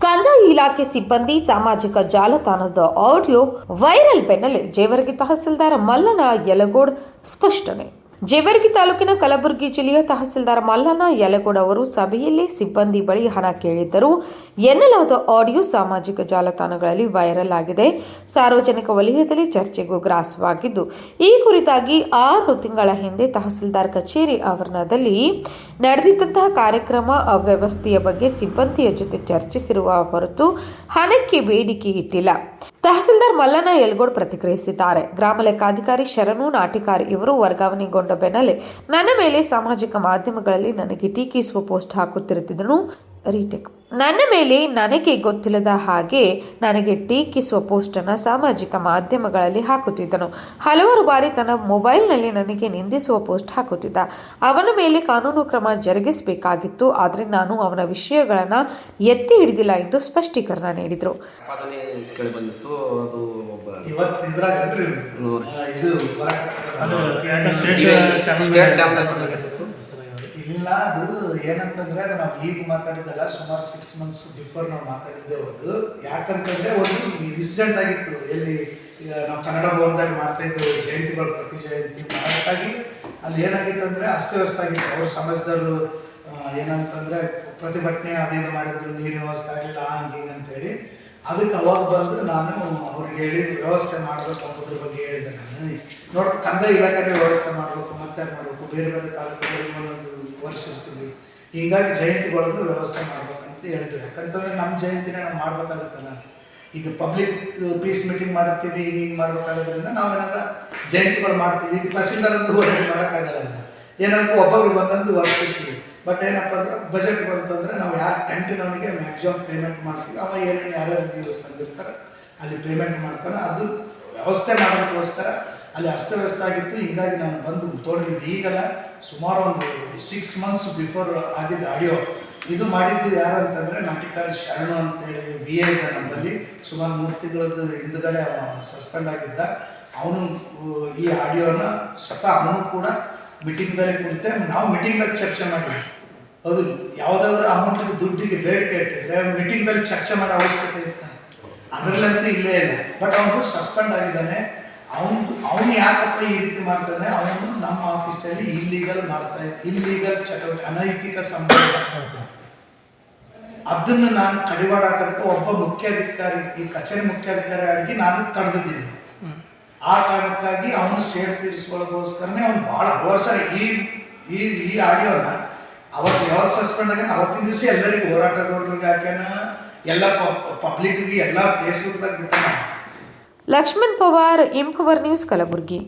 ಕಂದಾಯ ಇಲಾಖೆ ಸಿಬ್ಬಂದಿ ಸಾಮಾಜಿಕ ಜಾಲತಾಣದ ಆಡಿಯೋ ವೈರಲ್ ಬೆನ್ನಲ್ಲೇ ಜೇವರ್ಗಿ ತಹಸೀಲ್ದಾರ್ ಮಲ್ಲನ ಯಲಗೋಡ್ ಸ್ಪಷ್ಟನೆ. ಜೇವರ್ಗಿ ತಾಲೂಕಿನ ಕಲಬುರಗಿ ಜಿಲ್ಲೆಯ ತಹಸೀಲ್ದಾರ್ ಮಲ್ಲನ ಯಲಗೋಡ್ ಅವರು ಸಭೆಯಲ್ಲಿ ಸಿಬ್ಬಂದಿ ಬಳಿ ಹಣ ಕೇಳಿದ್ದರು ಎನ್ನಲಾದ ಆಡಿಯೋ ಸಾಮಾಜಿಕ ಜಾಲತಾಣಗಳಲ್ಲಿ ವೈರಲ್ ಆಗಿದೆ. ಸಾರ್ವಜನಿಕ ವಲಯದಲ್ಲಿ ಚರ್ಚೆಗೂ ಗ್ರಾಸವಾಗಿದ್ದು, ಈ ಕುರಿತಾಗಿ 6 ತಿಂಗಳ ಹಿಂದೆ ತಹಸೀಲ್ದಾರ್ ಕಚೇರಿ ಆವರಣದಲ್ಲಿ ನಡೆದಿದ್ದಂತಹ ಕಾರ್ಯಕ್ರಮ ಅವ್ಯವಸ್ಥೆಯ ಬಗ್ಗೆ ಸಿಬ್ಬಂದಿಯ ಜೊತೆ ಚರ್ಚಿಸಿರುವ ಹೊರತು ಹಣಕ್ಕೆ ಬೇಡಿಕೆ ಇಟ್ಟಿಲ್ಲ. ತಹಸೀಲ್ದಾರ್ ಮಲ್ಲನ ಯಲಗೋಡ್ ಪ್ರತಿಕ್ರಿಯಿಸಿದ್ದಾರೆ. ಗ್ರಾಮ ಲೆಕ್ಕಾಧಿಕಾರಿ ಶರಣು ನಾಟಿಕಾರ್ ಇವರು ವರ್ಗಾವಣೆಗೊಂಡ ಬೆನ್ನಲ್ಲೇ ನನ್ನ ಮೇಲೆ ಸಾಮಾಜಿಕ ಮಾಧ್ಯಮಗಳಲ್ಲಿ ನನಗೆ ಟೀಕಿಸುವ ಪೋಸ್ಟ್ ಹಾಕುತ್ತಿರುತ್ತಿದ್ದನು. ನನ್ನ ಮೇಲೆ ನನಗೆ ಗೊತ್ತಿಲ್ಲದ ಹಾಗೆ ನನಗೆ ಟೀಕಿಸುವ ಪೋಸ್ಟ್ ಅನ್ನು ಸಾಮಾಜಿಕ ಮಾಧ್ಯಮಗಳಲ್ಲಿ ಹಾಕುತ್ತಿದ್ದನು. ಹಲವಾರು ಬಾರಿ ತನ್ನ ಮೊಬೈಲ್ನಲ್ಲಿ ನನಗೆ ನಿಂದಿಸುವ ಪೋಸ್ಟ್ ಹಾಕುತ್ತಿದ್ದ. ಅವನ ಮೇಲೆ ಕಾನೂನು ಕ್ರಮ ಜರುಗಿಸಬೇಕಾಗಿತ್ತು, ಆದರೆ ನಾನು ಅವನ ವಿಷಯಗಳನ್ನು ಎತ್ತಿ ಹಿಡಿದಿಲ್ಲ ಎಂದು ಸ್ಪಷ್ಟೀಕರಣ ನೀಡಿದರು. ಇಲ್ಲ, ಅದು ಏನಂತಂದ್ರೆ ಅದು ನಾವು ಈಗ ಮಾತಾಡಿದ್ದಲ್ಲ, ಸುಮಾರು 6 months ಬಿಫೋರ್ ನಾವು ಮಾತಾಡಿದ್ದೇವೆ. ಅದು ಯಾಕಂತಂದ್ರೆ ಒಂದು ಇನ್ಸಿಡೆಂಟ್ ಆಗಿತ್ತು. ಎಲ್ಲಿ ಈಗ ನಾವು ಕನ್ನಡ ಭವನದಲ್ಲಿ ಮಾಡ್ತಾ ಇದ್ದೇವೆ ಜಯಂತಿಗಳು, ಪ್ರತಿ ಜಯಂತಿ ಅದಕ್ಕಾಗಿ ಅಲ್ಲಿ ಏನಾಗಿತ್ತು ಅಂದರೆ ಅಸ್ತವ್ಯಸ್ತ ಆಗಿತ್ತು. ಅವ್ರ ಸಮಾಜದವರು ಏನಂತಂದರೆ ಪ್ರತಿಭಟನೆ ಅದೇನು ಮಾಡಿದ್ರು, ನೀರಿನ ವ್ಯವಸ್ಥೆ ಆಗಲಿಲ್ಲ ಹಂಗೆ ಅಂತೇಳಿ. ಅದಕ್ಕೆ ಅವಾಗ ಬಂದು ನಾನು ಅವ್ರಿಗೆ ಹೇಳಿ ವ್ಯವಸ್ಥೆ ಮಾಡಬೇಕು ಅನ್ನೋದ್ರ ಬಗ್ಗೆ ಹೇಳಿದೆ. ನಾನು ನೋಡಿ ಕಂದಾಯ ಇಲಾಖೆ ವ್ಯವಸ್ಥೆ ಮಾಡಬೇಕು, ಮತ್ತೆ ಮಾಡಬೇಕು, ಬೇರೆ ಬೇರೆ ತಾಲೂಕುಗಳಿಗೆ ಒಂದೊಂದು ವರ್ಷ ಇರ್ತೀವಿ, ಹೀಗಾಗಿ ಜಯಂತಿಗಳನ್ನು ವ್ಯವಸ್ಥೆ ಮಾಡ್ಬೇಕಂತ ಹೇಳಿದ್ವಿ. ಯಾಕಂತಂದ್ರೆ ನಮ್ಮ ಜಯಂತಿನ ನಾವು ಮಾಡ್ಬೇಕಾಗುತ್ತಲ್ಲ. ಈಗ ಪಬ್ಲಿಕ್ ಪೀಸ್ ಮೀಟಿಂಗ್ ಮಾಡಿರ್ತೀವಿ, ಹಿಂಗೆ ಮಾಡ್ಬೇಕಾಗೋದ್ರಿಂದ ನಾವೇನಾದ ಜಯಂತಿಗಳು ಮಾಡ್ತೀವಿ. ಈಗ ತಹಸೀಲ್ದಾರ್ ಅಂತ ಮಾಡೋಕ್ಕಾಗಲ್ಲ. ಏನಂದ್ರೆ ಒಬ್ಬೊಬ್ರಿಗೆ ಒಂದೊಂದು ವರ್ಷ ಇರ್ತೀವಿ. ಬಟ್ ಏನಪ್ಪ ಅಂದ್ರೆ ಬಜೆಟ್ ಬಂತಂದರೆ ನಾವು ಯಾರು ಟೆಂಟಿನವನಿಗೆ ಮ್ಯಾಕ್ಸಿಮಮ್ ಪೇಮೆಂಟ್ ಮಾಡ್ತೀವಿ. ಅವ ಏನೇನು ಯಾರ್ಯಾರು ತಂದಿರ್ತಾರೆ ಅಲ್ಲಿ ಪೇಮೆಂಟ್ ಮಾಡ್ತಾರೆ. ಅದು ವ್ಯವಸ್ಥೆ ಮಾಡೋದಕ್ಕೋಸ್ಕರ ಅಲ್ಲಿ ಅಸ್ತವ್ಯಸ್ತ ಆಗಿತ್ತು. ಹೀಗಾಗಿ ನಾನು ಬಂದು ತೋಡಿದ್ದು ಈಗಲ್ಲ, ಸುಮಾರು ಒಂದು 6 months ಬಿಫೋರ್ ಆಗಿದ್ದ ಆಡಿಯೋ. ಇದು ಮಾಡಿದ್ದು ಯಾರು ಅಂತಂದರೆ ನಾಟಿಕಾರ ಶರಣು ಅಂತೇಳಿ VA ಇದೆ ನಮ್ಮಲ್ಲಿ. ಸುಮಾರು 3 ತಿಂಗಳದ್ದು ಹಿಂದುಗಡೆ ಸಸ್ಪೆಂಡ್ ಆಗಿದ್ದ. ಅವನು ಈ ಆಡಿಯೋನ ಸ್ವತಃ ಅವನು ಕೂಡ ಮೀಟಿಂಗ್ದಲ್ಲಿ ಕುಂತೆ ನಾವು ಮೀಟಿಂಗ್ದಾಗ ಚರ್ಚೆ ಮಾಡಿದ್ವಿ. ಹೌದು, ಯಾವುದಾದ್ರೂ ಅಮೌಂಟಿಗೆ ದುಡ್ಡಿಗೆ ಬೇಡಿಕೆ ಇಟ್ಟಿದ್ರೆ ಮೀಟಿಂಗ್ದಲ್ಲಿ ಚರ್ಚೆ ಮಾಡೋ ಅವಶ್ಯಕತೆ ಇತ್ತು. ಅದರಲ್ಲಂತೂ ಇಲ್ಲೇ ಇಲ್ಲ. ಬಟ್ ಅವನು ಸಸ್ಪೆಂಡ್ ಆಗಿದ್ದಾನೆ. ಅವನು ಯಾಕಪ್ಪ ಈ ರೀತಿ ಮಾಡ್ತಾನೆ, ಅವನು ನಮ್ಮ ಆಫೀಸಲ್ಲಿ ಇಲ್ಲೀಗಲ್ ಚಟುವಟಿಕೆ, ಅನೈತಿಕ ಸಂಬಂಧ, ಅದನ್ನು ನಾನು ಕಡಿವಾಡ ಹಾಕೋದಕ್ಕೆ ಒಬ್ಬ ಮುಖ್ಯಾಧಿಕಾರಿ, ಈ ಕಚೇರಿ ಮುಖ್ಯಾಧಿಕಾರಿ ಆಗಿ ನಾನು ತಡೆದಿದ್ದೀನಿ. ಆ ಕಾರಣಕ್ಕಾಗಿ ಅವನು ಸೇರ್ ತೀರಿಸ್ಕೊಳ್ಳೋಕ್ಕೋಸ್ಕರನೇ ಅವ್ನು ಭಾಳ ಅವಸರ ಈ ಆಡಿಯೋನ ಅವತ್ತು ಯಾವತ್ತು ಸಸ್ಪೆಂಡ್ ಆಗ್ಯಾನ ಅವತ್ತಿನ ದಿವಸ ಎಲ್ಲರಿಗೂ ಹೋರಾಟಗಾರರಿಗೆ ಹಾಕ್ಯಾನ, ಎಲ್ಲ ಪಬ್ಲಿಕ್ಗೆ ಎಲ್ಲ ಫೇಸ್ಬುಕ್ದಾಗ ಬಿಟ್ಟಾನ. Lakshman Pawar, empower news, Kalaburagi.